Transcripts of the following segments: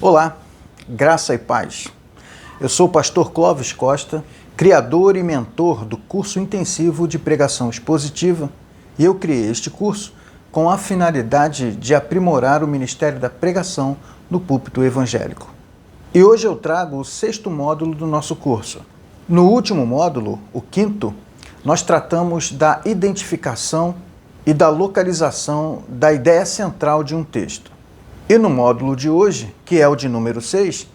Olá, graça e paz. Eu sou o pastor Clóvis Costa, criador e mentor do curso intensivo de pregação expositiva, e eu criei este curso com a finalidade de aprimorar o ministério da pregação no púlpito evangélico. E hoje eu trago o 6º módulo do nosso curso. No último módulo, o 5º, nós tratamos da identificação e da localização da ideia central de um texto. E no módulo de hoje, que é o de número 6,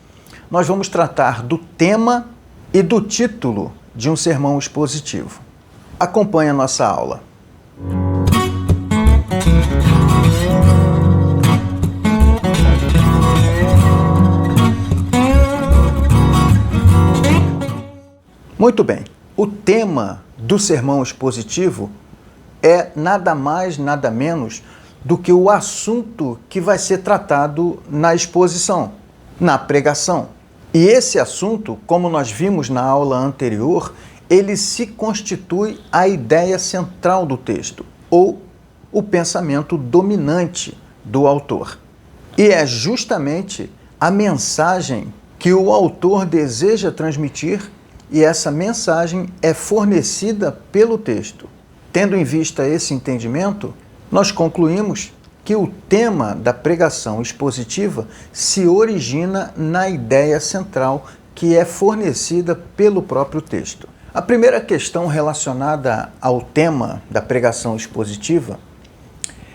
nós vamos tratar do tema e do título de um sermão expositivo. Acompanhe a nossa aula. Muito bem, o tema do sermão expositivo é nada mais, nada menos do que o assunto que vai ser tratado na exposição, na pregação. E esse assunto, como nós vimos na aula anterior, ele se constitui a ideia central do texto, ou o pensamento dominante do autor. E é justamente a mensagem que o autor deseja transmitir, e essa mensagem é fornecida pelo texto. Tendo em vista esse entendimento, nós concluímos que o tema da pregação expositiva se origina na ideia central que é fornecida pelo próprio texto. A primeira questão relacionada ao tema da pregação expositiva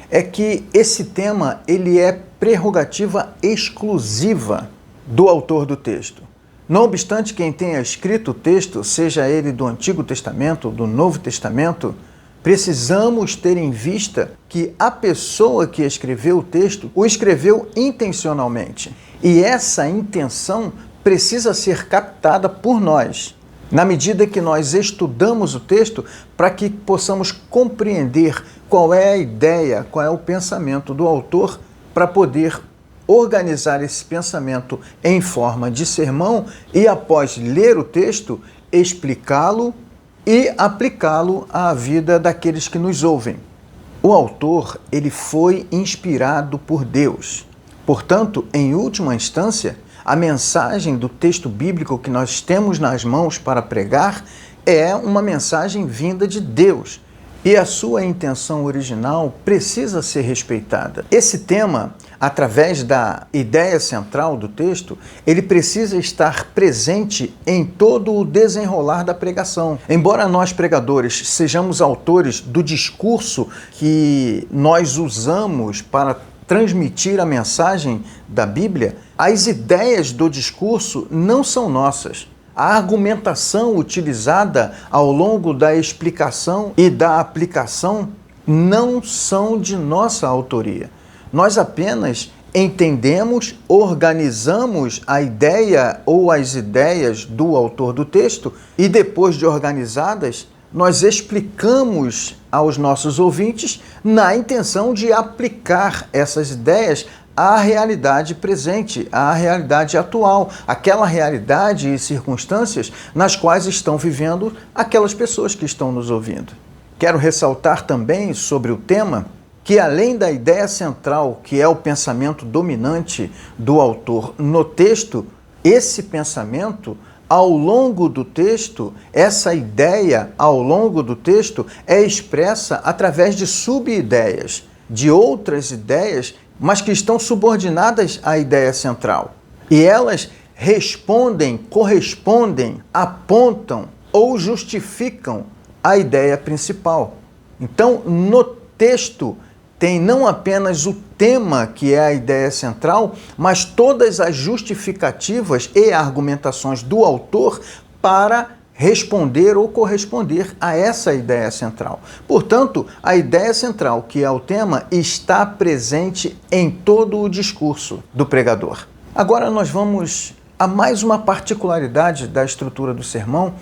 é que esse tema ele é prerrogativa exclusiva do autor do texto. Não obstante quem tenha escrito o texto, seja ele do Antigo Testamento ou do Novo Testamento, precisamos ter em vista que a pessoa que escreveu o texto o escreveu intencionalmente. E essa intenção precisa ser captada por nós, na medida que nós estudamos o texto, para que possamos compreender qual é a ideia, qual é o pensamento do autor, para poder organizar esse pensamento em forma de sermão e, após ler o texto, explicá-lo e aplicá-lo à vida daqueles que nos ouvem. O autor, ele foi inspirado por Deus. Portanto, em última instância, a mensagem do texto bíblico que nós temos nas mãos para pregar é uma mensagem vinda de Deus. E a sua intenção original precisa ser respeitada. Esse tema, através da ideia central do texto, ele precisa estar presente em todo o desenrolar da pregação. Embora nós, pregadores, sejamos autores do discurso que nós usamos para transmitir a mensagem da Bíblia, as ideias do discurso não são nossas. A argumentação utilizada ao longo da explicação e da aplicação não são de nossa autoria. Nós apenas entendemos, organizamos a ideia ou as ideias do autor do texto e, depois de organizadas, nós explicamos aos nossos ouvintes na intenção de aplicar essas ideias à realidade presente, à realidade atual, aquela realidade e circunstâncias nas quais estão vivendo aquelas pessoas que estão nos ouvindo. Quero ressaltar também sobre o tema que, além da ideia central, que é o pensamento dominante do autor no texto, esse pensamento, ao longo do texto, essa ideia ao longo do texto é expressa através de sub-ideias, de outras ideias, mas que estão subordinadas à ideia central. E elas respondem, correspondem, apontam ou justificam a ideia principal. Então, no texto, tem não apenas o tema, que é a ideia central, mas todas as justificativas e argumentações do autor para responder ou corresponder a essa ideia central. Portanto, a ideia central, que é o tema, está presente em todo o discurso do pregador. Agora nós vamos a mais uma particularidade da estrutura do sermão,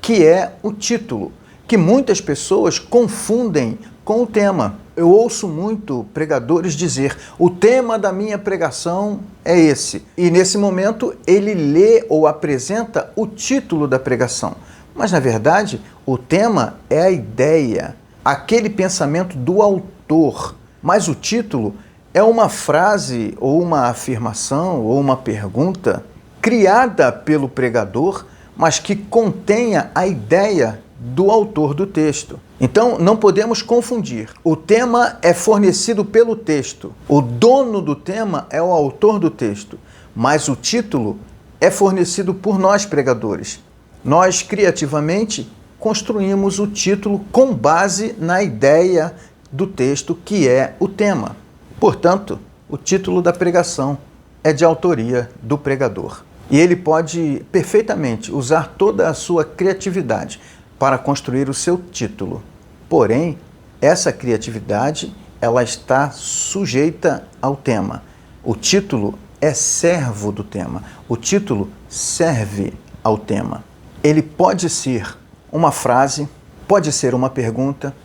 que é o título, que muitas pessoas confundem com o tema. Eu ouço muito pregadores dizer: o tema da minha pregação é esse. E nesse momento ele lê ou apresenta o título da pregação. Mas na verdade o tema é a ideia, aquele pensamento do autor. Mas o título é uma frase ou uma afirmação ou uma pergunta criada pelo pregador, mas que contenha a ideia do autor do texto. Então, não podemos confundir. O tema é fornecido pelo texto. O dono do tema é o autor do texto, mas o título é fornecido por nós, pregadores. Nós, criativamente, construímos o título com base na ideia do texto, que é o tema. Portanto, o título da pregação é de autoria do pregador. E ele pode perfeitamente usar toda a sua criatividade para construir o seu título. Porém, essa criatividade, ela está sujeita ao tema. O título é servo do tema. O título serve ao tema. Ele pode ser uma frase, pode ser uma pergunta,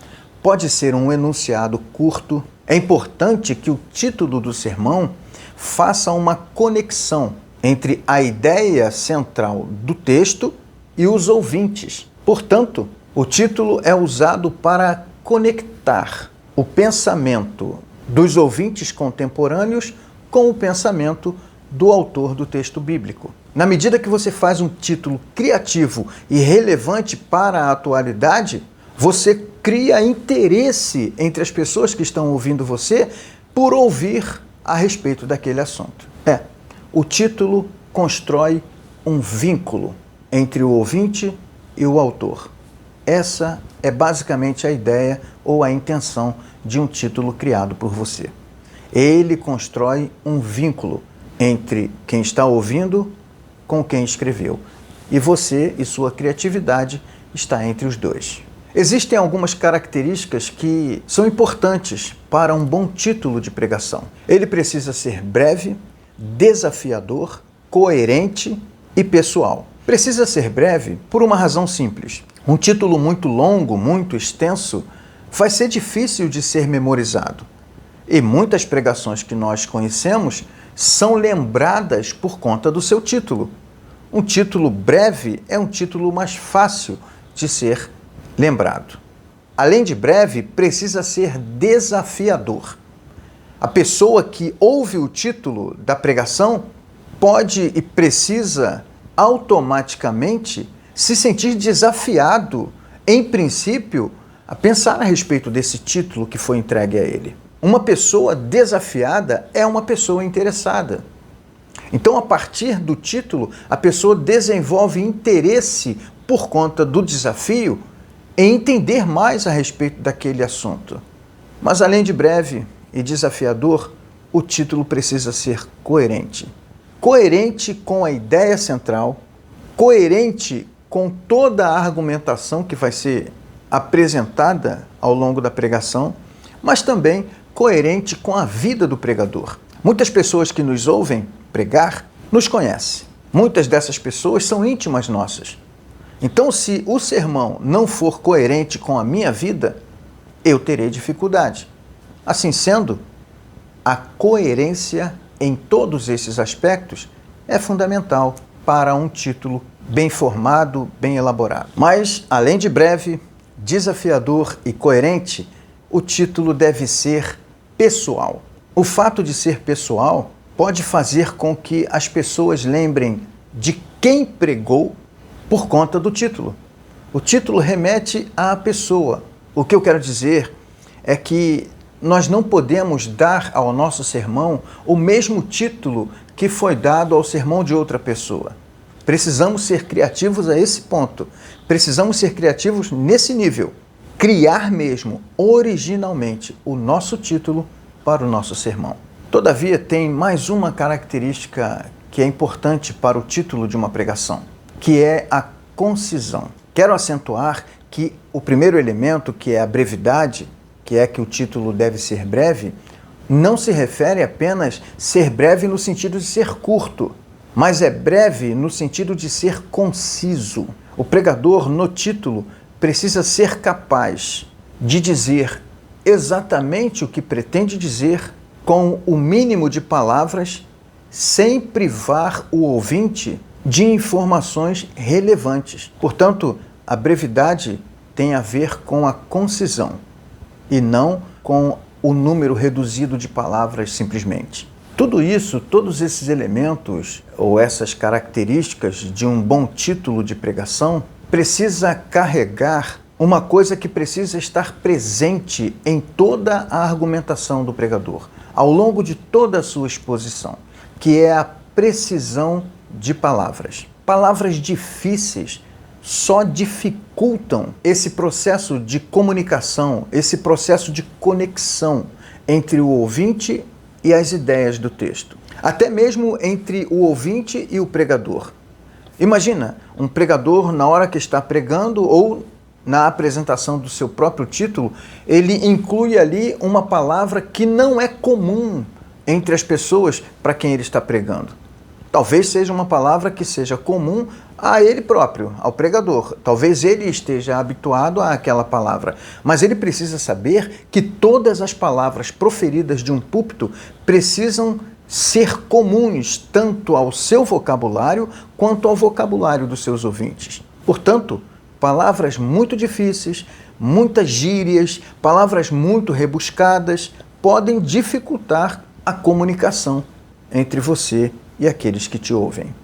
pode ser um enunciado curto. É importante que o título do sermão faça uma conexão entre a ideia central do texto e os ouvintes. Portanto, o título é usado para conectar o pensamento dos ouvintes contemporâneos com o pensamento do autor do texto bíblico. Na medida que você faz um título criativo e relevante para a atualidade, você cria interesse entre as pessoas que estão ouvindo você por ouvir a respeito daquele assunto. O título constrói um vínculo entre o ouvinte e o autor. Essa é basicamente a ideia ou a intenção de um título criado por você. Ele constrói um vínculo entre quem está ouvindo com quem escreveu. E você e sua criatividade está entre os dois. Existem algumas características que são importantes para um bom título de pregação. Ele precisa ser breve, desafiador, coerente e pessoal. Precisa ser breve por uma razão simples. Um título muito longo, muito extenso, vai ser difícil de ser memorizado. E muitas pregações que nós conhecemos são lembradas por conta do seu título. Um título breve é um título mais fácil de ser lembrado. Além de breve, precisa ser desafiador. A pessoa que ouve o título da pregação pode e precisa automaticamente se sentir desafiado, em princípio, a pensar a respeito desse título que foi entregue a ele. Uma pessoa desafiada é uma pessoa interessada. Então, a partir do título, a pessoa desenvolve interesse por conta do desafio em entender mais a respeito daquele assunto. Mas, além de breve e desafiador, o título precisa ser coerente. Coerente com a ideia central, coerente com toda a argumentação que vai ser apresentada ao longo da pregação, mas também coerente com a vida do pregador. Muitas pessoas que nos ouvem pregar nos conhecem. Muitas dessas pessoas são íntimas nossas. Então, se o sermão não for coerente com a minha vida, eu terei dificuldade. Assim sendo, a coerência em todos esses aspectos é fundamental para um título bem formado, bem elaborado. Mas, além de breve, desafiador e coerente, o título deve ser pessoal. O fato de ser pessoal pode fazer com que as pessoas lembrem de quem pregou por conta do título. O título remete à pessoa. O que eu quero dizer é que nós não podemos dar ao nosso sermão o mesmo título que foi dado ao sermão de outra pessoa. Precisamos ser criativos a esse ponto. Precisamos ser criativos nesse nível. Criar mesmo, originalmente, o nosso título para o nosso sermão. Todavia, tem mais uma característica que é importante para o título de uma pregação, que é a concisão. Quero acentuar que o primeiro elemento, que é a brevidade, que é que o título deve ser breve, não se refere apenas ser breve no sentido de ser curto, mas é breve no sentido de ser conciso. O pregador, no título, precisa ser capaz de dizer exatamente o que pretende dizer com o mínimo de palavras, sem privar o ouvinte de informações relevantes. Portanto, a brevidade tem a ver com a concisão e não com o número reduzido de palavras simplesmente. Tudo isso, todos esses elementos ou essas características de um bom título de pregação precisa carregar uma coisa que precisa estar presente em toda a argumentação do pregador, ao longo de toda a sua exposição, que é a precisão de palavras. Palavras difíceis só dificultam esse processo de comunicação, esse processo de conexão entre o ouvinte e as ideias do texto. Até mesmo entre o ouvinte e o pregador. Imagina um pregador, na hora que está pregando ou na apresentação do seu próprio título, ele inclui ali uma palavra que não é comum entre as pessoas para quem ele está pregando. Talvez seja uma palavra que seja comum a ele próprio, ao pregador. Talvez ele esteja habituado àquela palavra, mas ele precisa saber que todas as palavras proferidas de um púlpito precisam ser comuns tanto ao seu vocabulário quanto ao vocabulário dos seus ouvintes. Portanto, palavras muito difíceis, muitas gírias, palavras muito rebuscadas podem dificultar a comunicação entre você e aqueles que te ouvem.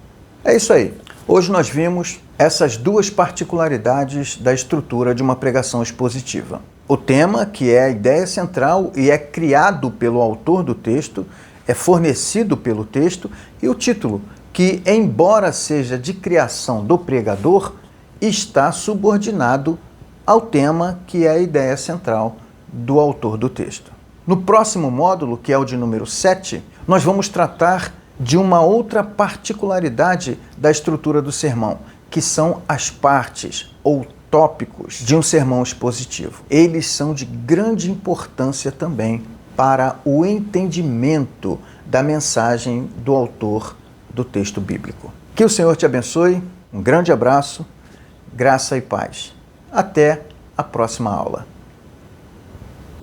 É isso aí. Hoje nós vimos essas duas particularidades da estrutura de uma pregação expositiva. O tema, que é a ideia central e é criado pelo autor do texto, é fornecido pelo texto, e o título, que, embora seja de criação do pregador, está subordinado ao tema, que é a ideia central do autor do texto. No próximo módulo, que é o de número 7, nós vamos tratar de uma outra particularidade da estrutura do sermão, que são as partes ou tópicos de um sermão expositivo. Eles são de grande importância também para o entendimento da mensagem do autor do texto bíblico. Que o Senhor te abençoe, um grande abraço, graça e paz. Até a próxima aula.